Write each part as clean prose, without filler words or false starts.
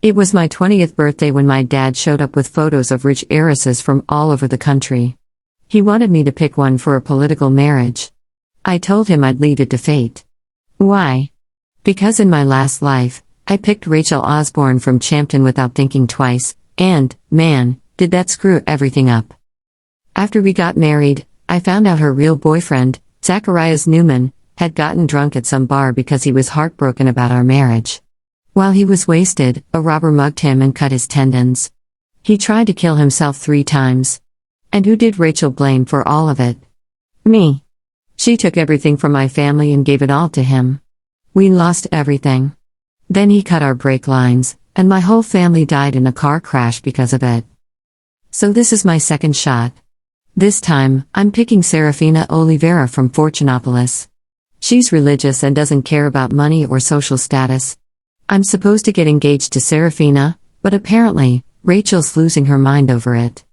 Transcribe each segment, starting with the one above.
It was my 20th birthday when my dad showed up with photos of rich heiresses from all over the country. He wanted me to pick one for a political marriage. I told him I'd leave it to fate. Why? Because in my last life, I picked Rachel Osborne from Champton without thinking twice, and, man, did that screw everything up. After we got married, I found out her real boyfriend, Zacharias Newman, had gotten drunk at some bar because he was heartbroken about our marriage. While he was wasted, a robber mugged him and cut his tendons. He tried to kill himself 3 times. And who did Rachel blame for all of it? Me. She took everything from my family and gave it all to him. We lost everything. Then he cut our brake lines, and my whole family died in a car crash because of it. So this is my second shot. This time, I'm picking Serafina Oliveira from Fortunopolis. She's religious and doesn't care about money or social status. I'm supposed to get engaged to Serafina, but apparently, Rachel's losing her mind over it.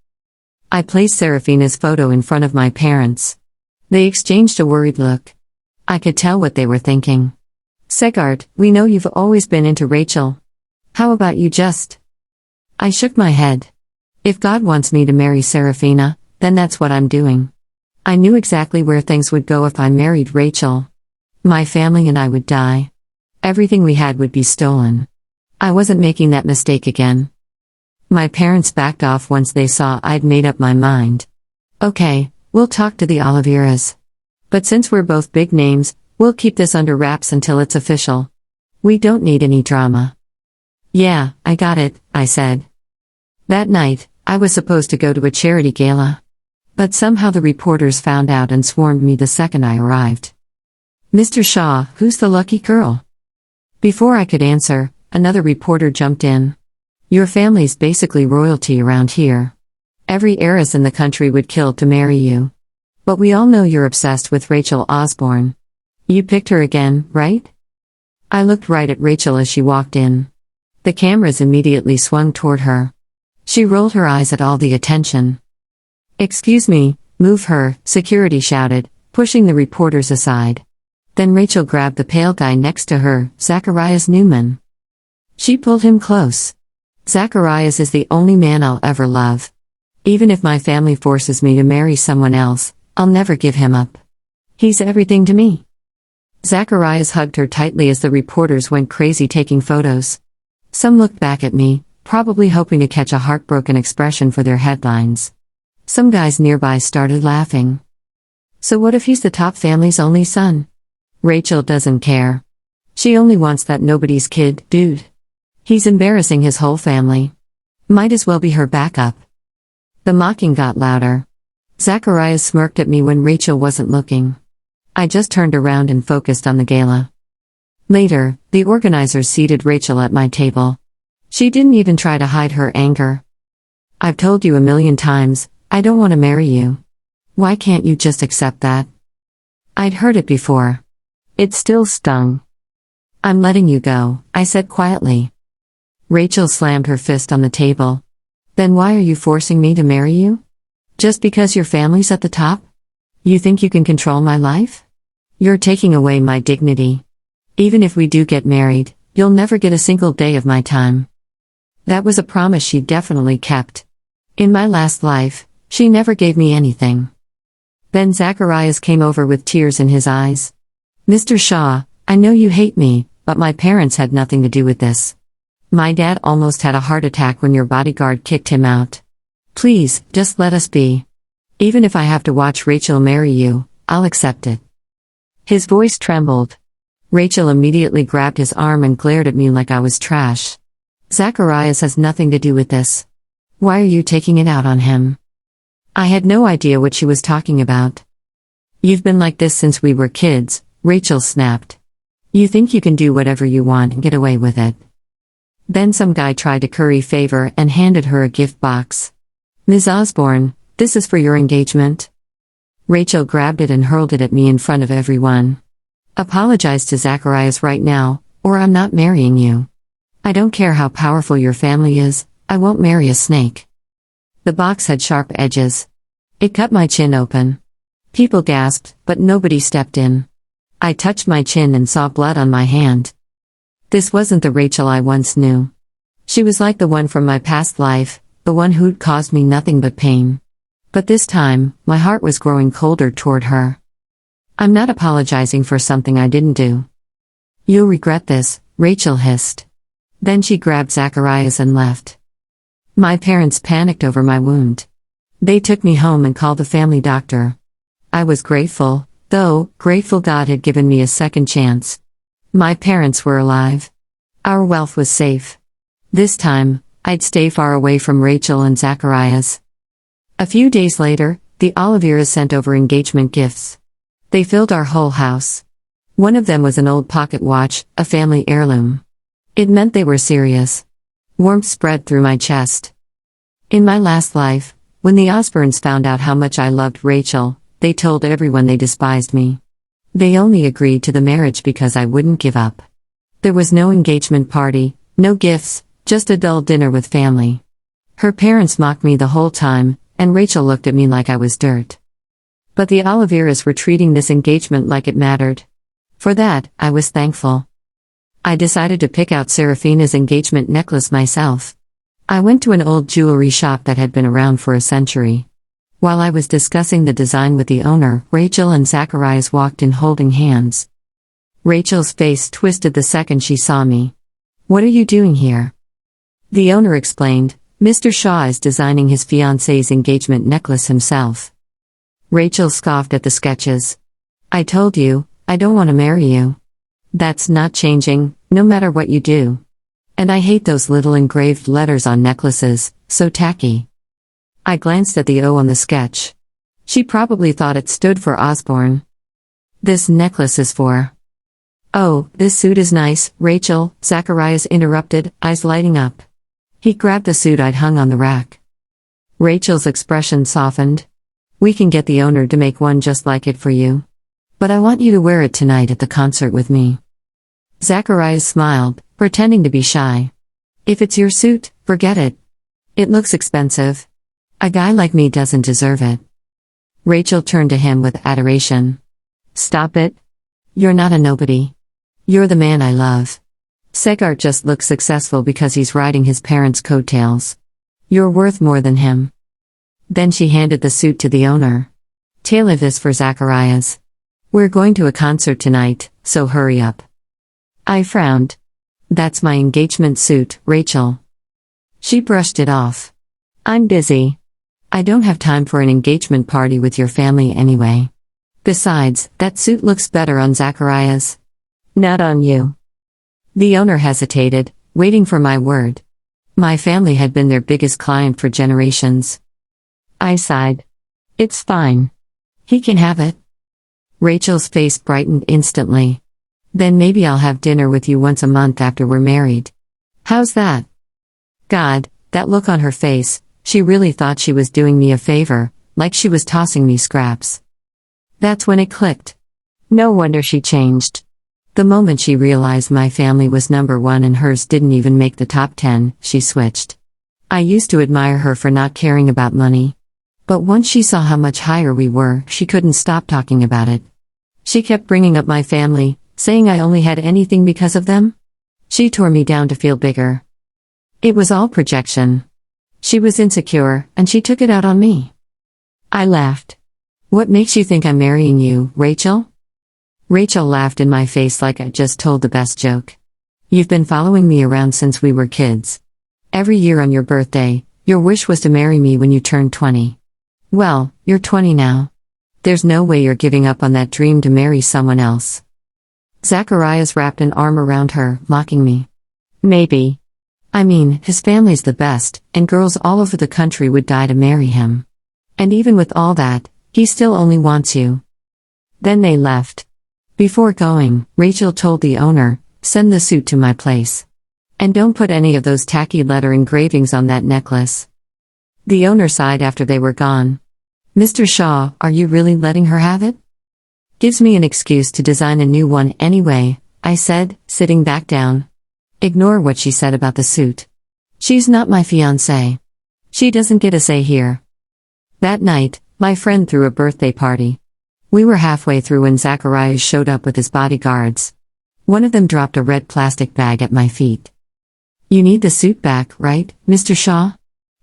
I placed Serafina's photo in front of my parents. They exchanged a worried look. I could tell what they were thinking. Segard, we know you've always been into Rachel. How about you just? I shook my head. If God wants me to marry Serafina, then that's what I'm doing. I knew exactly where things would go if I married Rachel. My family and I would die. Everything we had would be stolen. I wasn't making that mistake again. My parents backed off once they saw I'd made up my mind. Okay, we'll talk to the Oliveiras. But since we're both big names, we'll keep this under wraps until it's official. We don't need any drama. Yeah, I got it, I said. That night, I was supposed to go to a charity gala. But somehow the reporters found out and swarmed me the second I arrived. Mr. Shaw, who's the lucky girl? Before I could answer, another reporter jumped in. Your family's basically royalty around here. Every heiress in the country would kill to marry you. But we all know you're obsessed with Rachel Osborne. You picked her again, right? I looked right at Rachel as she walked in. The cameras immediately swung toward her. She rolled her eyes at all the attention. Excuse me, move her, security shouted, pushing the reporters aside. Then Rachel grabbed the pale guy next to her, Zacharias Newman. She pulled him close. Zacharias is the only man I'll ever love. Even if my family forces me to marry someone else, I'll never give him up. He's everything to me. Zacharias hugged her tightly as the reporters went crazy taking photos. Some looked back at me, probably hoping to catch a heartbroken expression for their headlines. Some guys nearby started laughing. So what if he's the top family's only son? Rachel doesn't care. She only wants that nobody's kid, dude. He's embarrassing his whole family. Might as well be her backup. The mocking got louder. Zacharias smirked at me when Rachel wasn't looking. I just turned around and focused on the gala. Later, the organizers seated Rachel at my table. She didn't even try to hide her anger. I've told you a million times, I don't want to marry you. Why can't you just accept that? I'd heard it before. It still stung. I'm letting you go, I said quietly. Rachel slammed her fist on the table. Then why are you forcing me to marry you? Just because your family's at the top? You think you can control my life? You're taking away my dignity. Even if we do get married, you'll never get a single day of my time. That was a promise she definitely kept. In my last life, she never gave me anything. Then Zacharias came over with tears in his eyes. Mr. Shaw, I know you hate me, but my parents had nothing to do with this. My dad almost had a heart attack when your bodyguard kicked him out. Please, just let us be. Even if I have to watch Rachel marry you, I'll accept it. His voice trembled. Rachel immediately grabbed his arm and glared at me like I was trash. Zacharias has nothing to do with this. Why are you taking it out on him? I had no idea what she was talking about. You've been like this since we were kids, Rachel snapped. You think you can do whatever you want and get away with it. Then some guy tried to curry favor and handed her a gift box. Ms. Osborne, this is for your engagement. Rachel grabbed it and hurled it at me in front of everyone. Apologize to Zacharias right now, or I'm not marrying you. I don't care how powerful your family is, I won't marry a snake. The box had sharp edges. It cut my chin open. People gasped, but nobody stepped in. I touched my chin and saw blood on my hand. This wasn't the Rachel I once knew. She was like the one from my past life, the one who'd caused me nothing but pain. But this time, my heart was growing colder toward her. I'm not apologizing for something I didn't do. You'll regret this, Rachel hissed. Then she grabbed Zacharias and left. My parents panicked over my wound. They took me home and called the family doctor. I was grateful, though, grateful God had given me a second chance. My parents were alive. Our wealth was safe. This time, I'd stay far away from Rachel and Zacharias. A few days later, the Oliveras sent over engagement gifts. They filled our whole house. One of them was an old pocket watch, a family heirloom. It meant they were serious. Warmth spread through my chest. In my last life, when the Osbornes found out how much I loved Rachel, they told everyone they despised me. They only agreed to the marriage because I wouldn't give up. There was no engagement party, no gifts, just a dull dinner with family. Her parents mocked me the whole time, and Rachel looked at me like I was dirt. But the Oliveras were treating this engagement like it mattered. For that, I was thankful. I decided to pick out Serafina's engagement necklace myself. I went to an old jewelry shop that had been around for a century. While I was discussing the design with the owner, Rachel and Zacharias walked in holding hands. Rachel's face twisted the second she saw me. "What are you doing here?" The owner explained, "Mr. Shaw is designing his fiancée's engagement necklace himself." Rachel scoffed at the sketches. "I told you, I don't want to marry you. That's not changing, no matter what you do. And I hate those little engraved letters on necklaces, so tacky." I glanced at the O on the sketch. She probably thought it stood for Osborne. "This necklace is for..." "Oh, this suit is nice, Rachel," Zacharias interrupted, eyes lighting up. He grabbed the suit I'd hung on the rack. Rachel's expression softened. "We can get the owner to make one just like it for you. But I want you to wear it tonight at the concert with me." Zacharias smiled, pretending to be shy. "If it's your suit, forget it. It looks expensive. A guy like me doesn't deserve it." Rachel turned to him with adoration. "Stop it. You're not a nobody. You're the man I love. Segart just looks successful because he's riding his parents' coattails. You're worth more than him." Then she handed the suit to the owner. "Tailor this for Zacharias. We're going to a concert tonight, so hurry up." I frowned. "That's my engagement suit, Rachel." She brushed it off. "I'm busy. I don't have time for an engagement party with your family anyway. Besides, that suit looks better on Zacharias. Not on you." The owner hesitated, waiting for my word. My family had been their biggest client for generations. I sighed. "It's fine. He can have it." Rachel's face brightened instantly. "Then maybe I'll have dinner with you once a month after we're married. How's that?" God, that look on her face, she really thought she was doing me a favor, like she was tossing me scraps. That's when it clicked. No wonder she changed. The moment she realized my family was number one and hers didn't even make the top 10, she switched. I used to admire her for not caring about money. But once she saw how much higher we were, she couldn't stop talking about it. She kept bringing up my family, saying I only had anything because of them. She tore me down to feel bigger. It was all projection. She was insecure, and she took it out on me. I laughed. "What makes you think I'm marrying you, Rachel?" Rachel laughed in my face like I just told the best joke. "You've been following me around since we were kids. Every year on your birthday, your wish was to marry me when you turned 20. Well, you're 20 now. There's no way you're giving up on that dream to marry someone else." Zacharias wrapped an arm around her, mocking me. "Maybe. I mean, his family's the best, and girls all over the country would die to marry him. And even with all that, he still only wants you." Then they left. Before going, Rachel told the owner, "Send the suit to my place. And don't put any of those tacky letter engravings on that necklace." The owner sighed after they were gone. "Mr. Shaw, are you really letting her have it?" "Gives me an excuse to design a new one anyway," I said, sitting back down. Ignore what she said about the suit. She's not my fiancée. She doesn't get a say here. That night, my friend threw a birthday party. We were halfway through when Zacharias showed up with his bodyguards. One of them dropped a red plastic bag at my feet. You need the suit back, right, Mr. Shaw?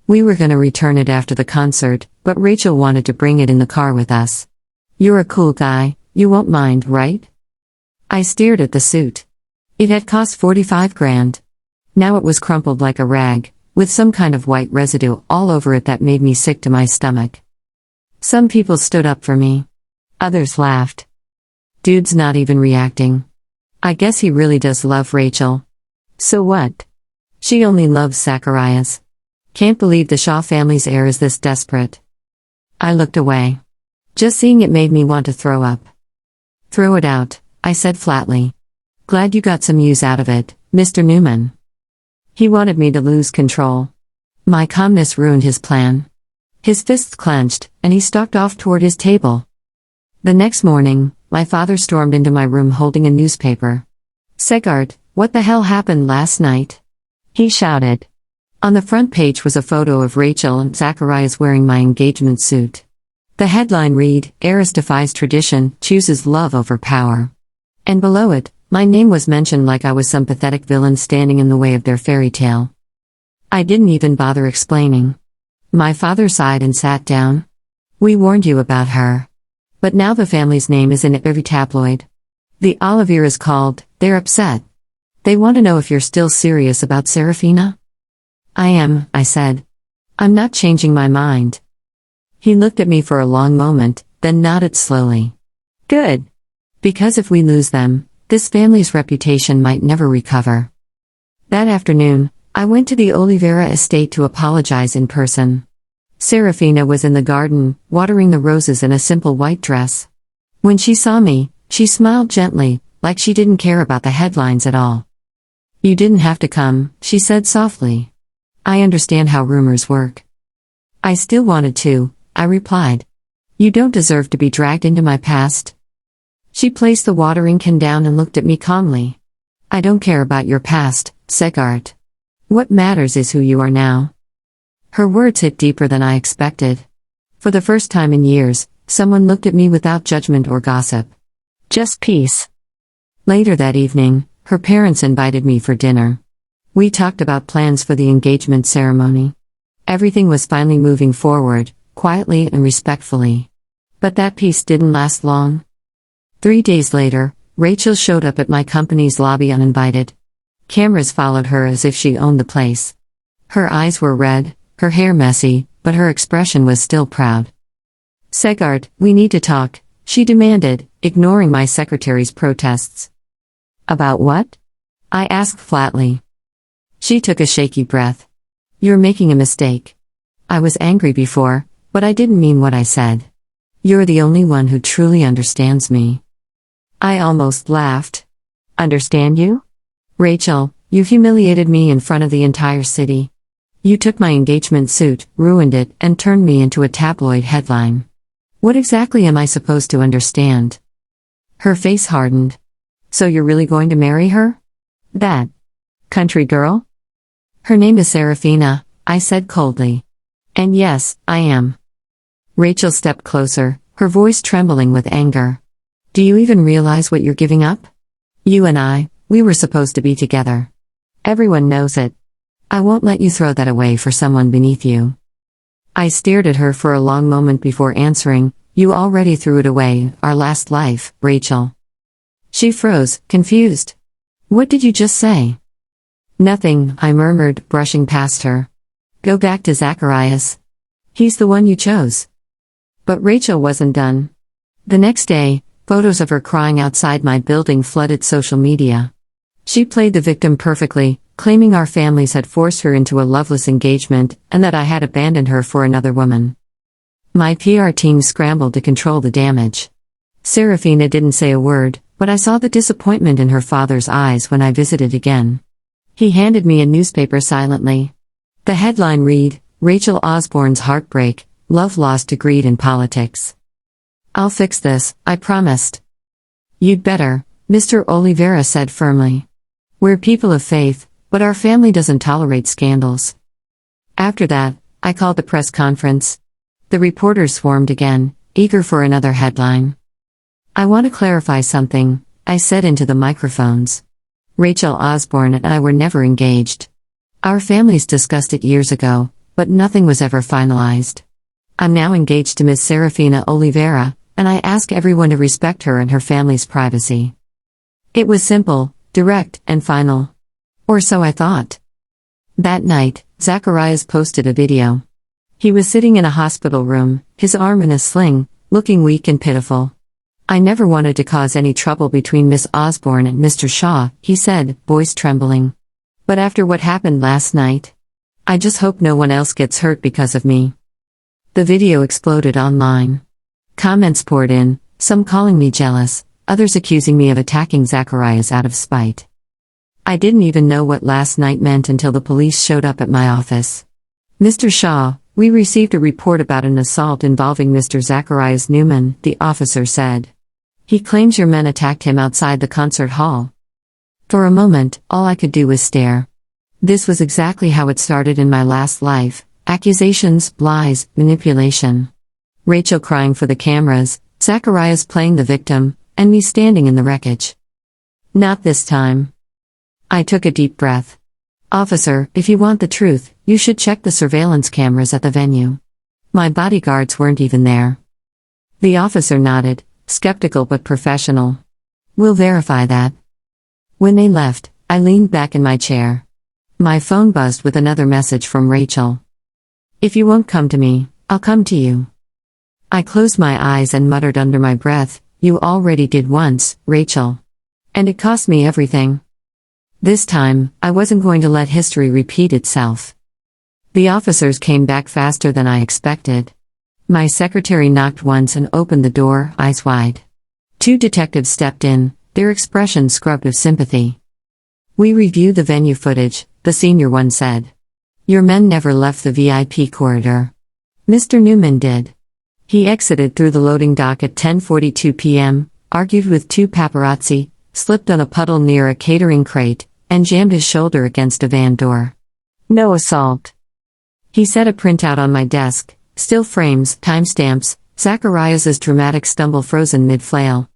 We were gonna return it after the concert, but Rachel wanted to bring it in the car with us. You're a cool guy, you won't mind, right? I stared at the suit. It had cost 45 grand. Now it was crumpled like a rag, with some kind of white residue all over it that made me sick to my stomach. Some people stood up for me. Others laughed. Dude's not even reacting. I guess he really does love Rachel. So what? She only loves Zacharias. Can't believe the Shaw family's heir is this desperate. I looked away. Just seeing it made me want to throw up. Throw it out, I said flatly. Glad you got some use out of it, Mr. Newman. He wanted me to lose control. My calmness ruined his plan. His fists clenched, and he stalked off toward his table. The next morning, my father stormed into my room holding a newspaper. "Segard, what the hell happened last night?" he shouted. On the front page was a photo of Rachel and Zacharias wearing my engagement suit. The headline read, "Heiress defies tradition, chooses love over power." And below it, my name was mentioned like I was some pathetic villain standing in the way of their fairy tale. I didn't even bother explaining. My father sighed and sat down. "We warned you about her. But now the family's name is in every tabloid. The Olivier is called, they're upset. They want to know if you're still serious about Serafina?" "I am," I said. "I'm not changing my mind." He looked at me for a long moment, then nodded slowly. "Good. Because if we lose them, this family's reputation might never recover." That afternoon, I went to the Oliveira estate to apologize in person. Serafina was in the garden, watering the roses in a simple white dress. When she saw me, she smiled gently, like she didn't care about the headlines at all. "You didn't have to come," she said softly. "I understand how rumors work." "I still wanted to," I replied. "You don't deserve to be dragged into my past." She placed the watering can down and looked at me calmly. "I don't care about your past, Segard. What matters is who you are now." Her words hit deeper than I expected. For the first time in years, someone looked at me without judgment or gossip. Just peace. Later that evening, her parents invited me for dinner. We talked about plans for the engagement ceremony. Everything was finally moving forward, quietly and respectfully. But that peace didn't last long. 3 days later, Rachel showed up at my company's lobby uninvited. Cameras followed her as if she owned the place. Her eyes were red, her hair messy, but her expression was still proud. "Segard, we need to talk," she demanded, ignoring my secretary's protests. "About what?" I asked flatly. She took a shaky breath. "You're making a mistake. I was angry before, but I didn't mean what I said. You're the only one who truly understands me." I almost laughed. "Understand you? Rachel, you humiliated me in front of the entire city. You took my engagement suit, ruined it, and turned me into a tabloid headline. What exactly am I supposed to understand?" Her face hardened. "So you're really going to marry her? That country girl?" "Her name is Serafina," I said coldly. "And yes, I am." Rachel stepped closer, her voice trembling with anger. "Do you even realize what you're giving up? You and I, we were supposed to be together. Everyone knows it. I won't let you throw that away for someone beneath you." I stared at her for a long moment before answering, "You already threw it away, our last life, Rachel." She froze, confused. "What did you just say?" "Nothing," I murmured, brushing past her. "Go back to Zacharias. He's the one you chose." But Rachel wasn't done. The next day, photos of her crying outside my building flooded social media. She played the victim perfectly, claiming our families had forced her into a loveless engagement and that I had abandoned her for another woman. My PR team scrambled to control the damage. Serafina didn't say a word, but I saw the disappointment in her father's eyes when I visited again. He handed me a newspaper silently. The headline read, "Rachel Osborne's Heartbreak, Love Lost to Greed in Politics." "I'll fix this," I promised. "You'd better," Mr. Oliveira said firmly. "We're people of faith, but our family doesn't tolerate scandals." After that, I called the press conference. The reporters swarmed again, eager for another headline. "I want to clarify something," I said into the microphones. "Rachel Osborne and I were never engaged. Our families discussed it years ago, but nothing was ever finalized. I'm now engaged to Miss Serafina Oliveira, and I ask everyone to respect her and her family's privacy. It was simple, direct, and final. Or so I thought. That night, Zacharias posted a video. He was sitting in a hospital room, his arm in a sling, looking weak and pitiful. "I never wanted to cause any trouble between Miss Osborne and Mr. Shaw," he said, voice trembling. "But after what happened last night, I just hope no one else gets hurt because of me." The video exploded online. Comments poured in, some calling me jealous, others accusing me of attacking Zacharias out of spite. I didn't even know what last night meant until the police showed up at my office. "Mr. Shaw, we received a report about an assault involving Mr. Zacharias Newman," the officer said. "He claims your men attacked him outside the concert hall." For a moment, all I could do was stare. This was exactly how it started in my last life: accusations, lies, manipulation. Rachel crying for the cameras, Zacharias playing the victim, and me standing in the wreckage. Not this time. I took a deep breath. "Officer, if you want the truth, you should check the surveillance cameras at the venue. My bodyguards weren't even there." The officer nodded, skeptical but professional. "We'll verify that." When they left, I leaned back in my chair. My phone buzzed with another message from Rachel. "If you won't come to me, I'll come to you." I closed my eyes and muttered under my breath, "You already did once, Rachel. And it cost me everything." This time, I wasn't going to let history repeat itself. The officers came back faster than I expected. My secretary knocked once and opened the door, eyes wide. 2 detectives stepped in, their expressions scrubbed of sympathy. "We reviewed the venue footage," the senior one said. "Your men never left the VIP corridor. Mr. Newman did. He exited through the loading dock at 10:42 p.m., argued with 2 paparazzi, slipped on a puddle near a catering crate, and jammed his shoulder against a van door. No assault." He set a printout on my desk, still frames, timestamps, Zacharias's dramatic stumble frozen mid-flail.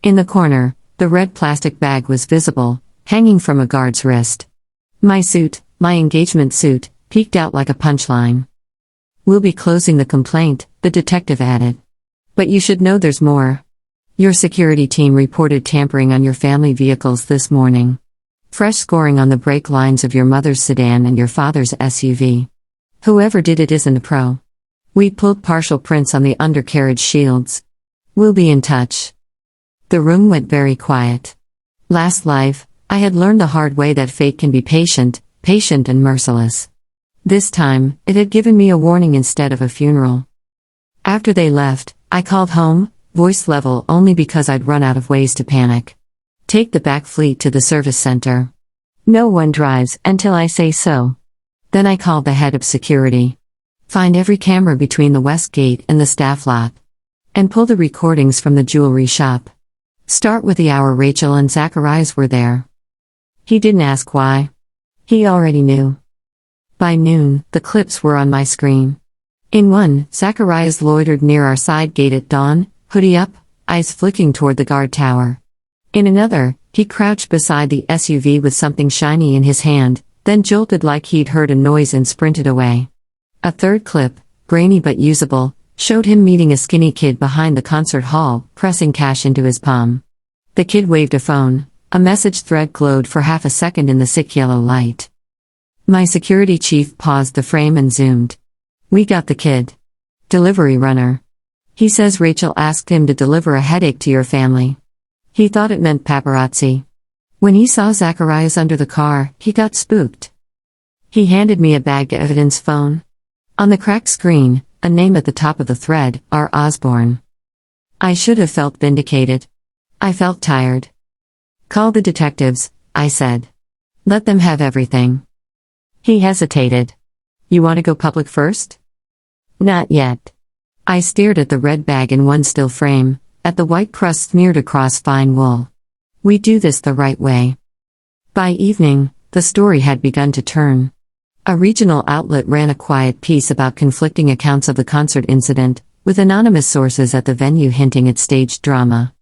In the corner, the red plastic bag was visible, hanging from a guard's wrist. My suit, my engagement suit, peeked out like a punchline. "We'll be closing the complaint," the detective added. "But you should know there's more. Your security team reported tampering on your family vehicles this morning. Fresh scoring on the brake lines of your mother's sedan and your father's SUV. Whoever did it isn't a pro. We pulled partial prints on the undercarriage shields. We'll be in touch." The room went very quiet. Last life, I had learned the hard way that fate can be patient and merciless. This time, it had given me a warning instead of a funeral. After they left, I called home, voice level only because I'd run out of ways to panic. "Take the back fleet to the service center. No one drives until I say so." Then I called the head of security. "Find every camera between the west gate and the staff lot. And pull the recordings from the jewelry shop. Start with the hour Rachel and Zacharias were there." He didn't ask why. He already knew. By noon, the clips were on my screen. In one, Zacharias loitered near our side gate at dawn, hoodie up, eyes flicking toward the guard tower. In another, he crouched beside the SUV with something shiny in his hand, then jolted like he'd heard a noise and sprinted away. A third clip, grainy but usable, showed him meeting a skinny kid behind the concert hall, pressing cash into his palm. The kid waved a phone. A message thread glowed for half a second in the sick yellow light. My security chief paused the frame and zoomed. "We got the kid. Delivery runner. He says Rachel asked him to deliver a headache to your family. He thought it meant paparazzi. When he saw Zacharias under the car, he got spooked." He handed me a bagged evidence phone. On the cracked screen, a name at the top of the thread, R. Osborne. I should have felt vindicated. I felt tired. "Call the detectives," I said. "Let them have everything." He hesitated. "You want to go public first?" "Not yet." I stared at the red bag in one still frame, at the white crust smeared across fine wool. We do this the right way. By evening, the story had begun to turn. A regional outlet ran a quiet piece about conflicting accounts of the concert incident, with anonymous sources at the venue hinting at staged drama.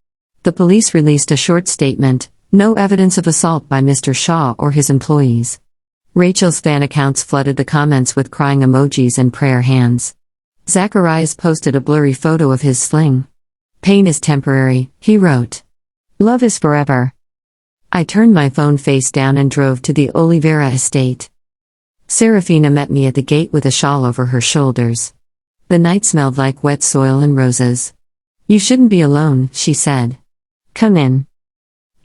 The police released a short statement: "No evidence of assault by Mr. Shaw or his employees." Rachel's fan accounts flooded the comments with crying emojis and prayer hands. Zacharias posted a blurry photo of his sling. "Pain is temporary," he wrote. "Love is forever." I turned my phone face down and drove to the Oliveira estate. Serafina met me at the gate with a shawl over her shoulders. The night smelled like wet soil and roses. "You shouldn't be alone," she said. "Come in."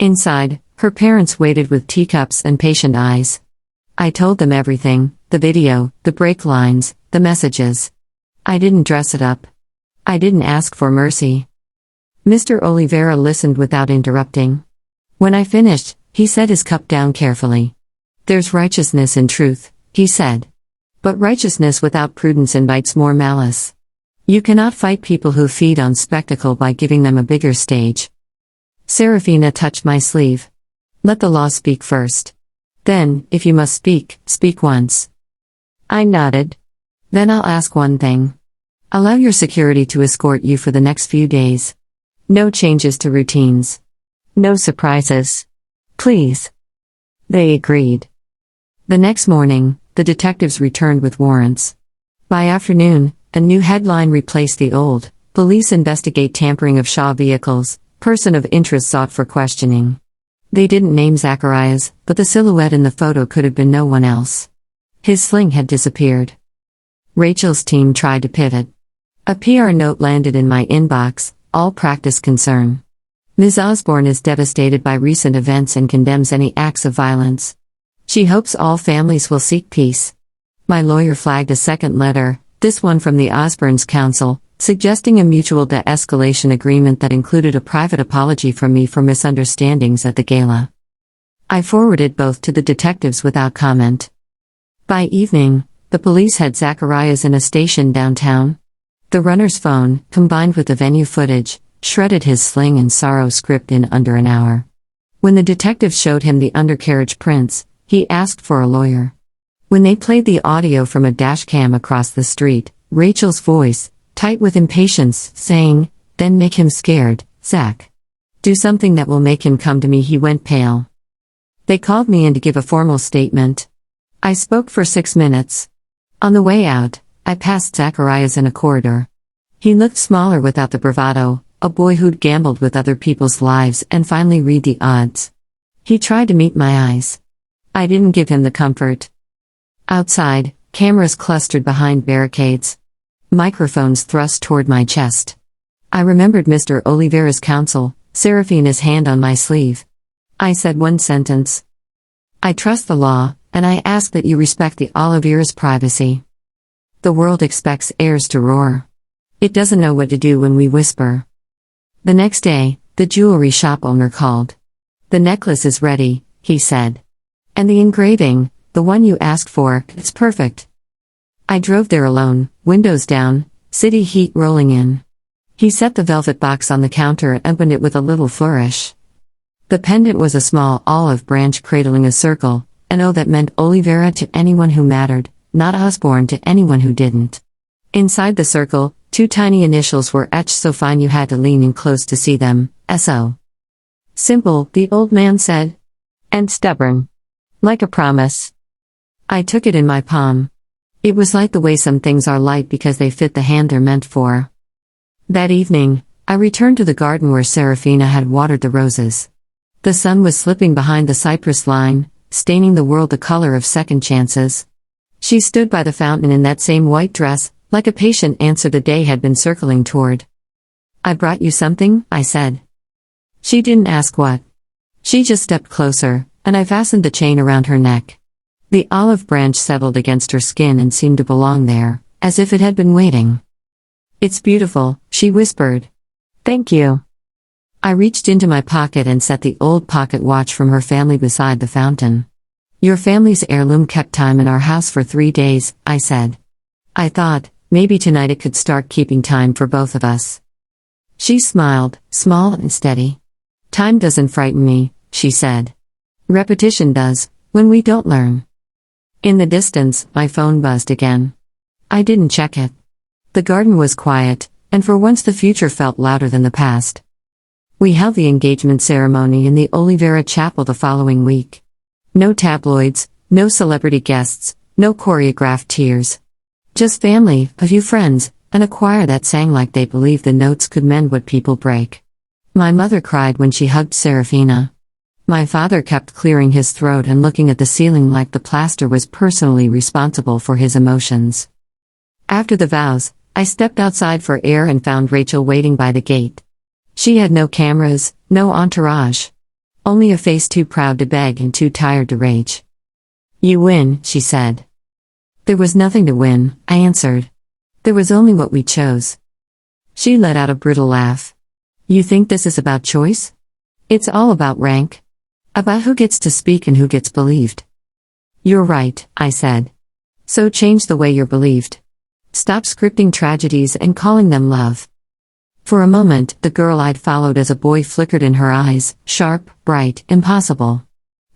Inside, her parents waited with teacups and patient eyes. I told them everything: the video, the break lines, the messages. I didn't dress it up. I didn't ask for mercy. Mr. Oliveira listened without interrupting. When I finished, he set his cup down carefully. "There's righteousness in truth," he said. "But righteousness without prudence invites more malice. You cannot fight people who feed on spectacle by giving them a bigger stage." Serafina touched my sleeve. "Let the law speak first. Then, if you must speak, speak once." I nodded. "Then I'll ask one thing. Allow your security to escort you for the next few days. No changes to routines. No surprises. Please." They agreed. The next morning, the detectives returned with warrants. By afternoon, a new headline replaced the old: "Police investigate tampering of Shaw vehicles, person of interest sought for questioning." They didn't name Zacharias, but the silhouette in the photo could have been no one else. His sling had disappeared. Rachel's team tried to pivot. A PR note landed in my inbox: "All practice concern. Ms. Osborne is devastated by recent events and condemns any acts of violence. She hopes all families will seek peace." My lawyer flagged a second letter, this one from the Osborne's counsel, suggesting a mutual de-escalation agreement that included a private apology from me for misunderstandings at the gala. I forwarded both to the detectives without comment. By evening, the police had Zacharias in a station downtown. The runner's phone, combined with the venue footage, shredded his sling and sorrow script in under an hour. When the detectives showed him the undercarriage prints, he asked for a lawyer. When they played the audio from a dashcam across the street, Rachel's voice, tight with impatience, saying, "Then make him scared, Zach. Do something that will make him come to me." He went pale. They called me in to give a formal statement. I spoke for 6 minutes. On the way out, I passed Zacharias in a corridor. He looked smaller without the bravado, a boy who'd gambled with other people's lives and finally read the odds. He tried to meet my eyes. I didn't give him the comfort. Outside, cameras clustered behind barricades. Microphones thrust toward my chest. I remembered Mr. Oliveira's counsel, Serafina's hand on my sleeve. I said one sentence. "I trust the law, and I ask that you respect the Oliveira's privacy." The world expects heirs to roar. It doesn't know what to do when we whisper. The next day, the jewelry shop owner called. "The necklace is ready," he said. "And the engraving, the one you asked for, it's perfect." I drove there alone, windows down, city heat rolling in. He set the velvet box on the counter and opened it with a little flourish. The pendant was a small olive branch cradling a circle, an O that meant Oliveira to anyone who mattered, not Osborne to anyone who didn't. Inside the circle, 2 tiny initials were etched so fine you had to lean in close to see them: S.O. "Simple," the old man said. "And stubborn. Like a promise." I took it in my palm. It was like the way some things are light because they fit the hand they're meant for. That evening, I returned to the garden where Serafina had watered the roses. The sun was slipping behind the cypress line, staining the world the color of second chances. She stood by the fountain in that same white dress, like a patient answer the day had been circling toward. "I brought you something," I said. She didn't ask what. She just stepped closer, and I fastened the chain around her neck. The olive branch settled against her skin and seemed to belong there, as if it had been waiting. "It's beautiful," she whispered. "Thank you." I reached into my pocket and set the old pocket watch from her family beside the fountain. "Your family's heirloom kept time in our house for 3 days," I said. I thought, maybe tonight it could start keeping time for both of us. She smiled, small and steady. "Time doesn't frighten me," she said. "Repetition does, when we don't learn." In the distance, my phone buzzed again. I didn't check it. The garden was quiet, and for once the future felt louder than the past. We held the engagement ceremony in the Oliveira Chapel the following week. No tabloids, No celebrity guests, no choreographed tears. Just family, a few friends, and a choir that sang like they believed the notes could mend what people break. My mother cried when she hugged Serafina. My father kept clearing his throat and looking at the ceiling like the plaster was personally responsible for his emotions. After the vows, I stepped outside for air and found Rachel waiting by the gate. She had no cameras, no entourage. Only a face too proud to beg and too tired to rage. "You win," she said. "There was nothing to win," I answered. "There was only what we chose." She let out a brittle laugh. "You think this is about choice? It's all about rank. About who gets to speak and who gets believed." "You're right," I said. "So change the way you're believed. Stop scripting tragedies and calling them love." For a moment, the girl I'd followed as a boy flickered in her eyes, sharp, bright, impossible.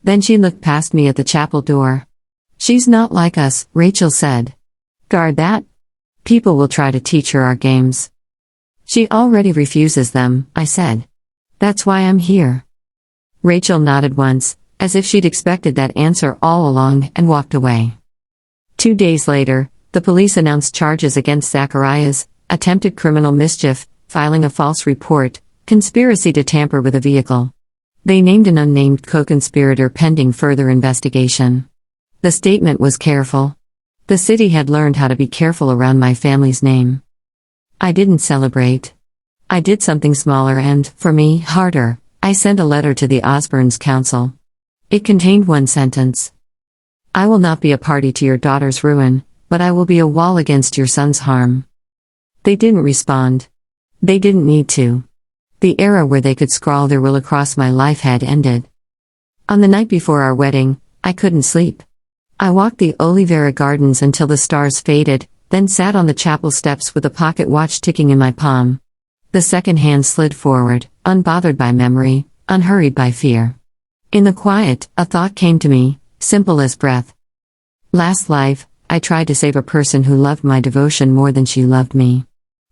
Then she looked past me at the chapel door. "She's not like us," Rachel said. "Guard that. People will try to teach her our games." "She already refuses them," I said. "That's why I'm here." Rachel nodded once, as if she'd expected that answer all along, and walked away. 2 days later, the police announced charges against Zacharias: attempted criminal mischief, filing a false report, conspiracy to tamper with a vehicle. They named an unnamed co-conspirator pending further investigation. The statement was careful. The city had learned how to be careful around my family's name. I didn't celebrate. I did something smaller and, for me, harder. I sent a letter to the Osborne's council. It contained one sentence. "I will not be a party to your daughter's ruin, but I will be a wall against your son's harm." They didn't respond. They didn't need to. The era where they could scrawl their will across my life had ended. On the night before our wedding, I couldn't sleep. I walked the Olivera Gardens until the stars faded, then sat on the chapel steps with a pocket watch ticking in my palm. The second hand slid forward, unbothered by memory, unhurried by fear. In the quiet, a thought came to me, simple as breath. Last life, I tried to save a person who loved my devotion more than she loved me.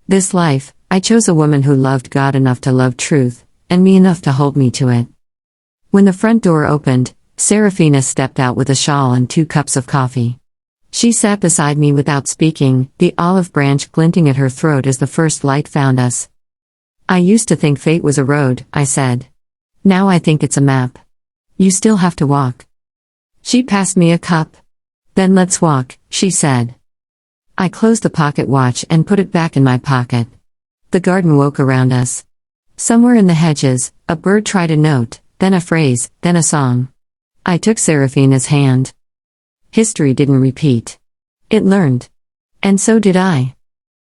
This life, I chose a woman who loved God enough to love truth, and me enough to hold me to it. When the front door opened, Serafina stepped out with a shawl and 2 cups of coffee. She sat beside me without speaking, the olive branch glinting at her throat as the first light found us. "I used to think fate was a road," I said. "Now I think it's a map. You still have to walk." She passed me a cup. "Then let's walk," she said. I closed the pocket watch and put it back in my pocket. The garden woke around us. Somewhere in the hedges, a bird tried a note, then a phrase, then a song. I took Serafina's hand. History didn't repeat. It learned. And so did I.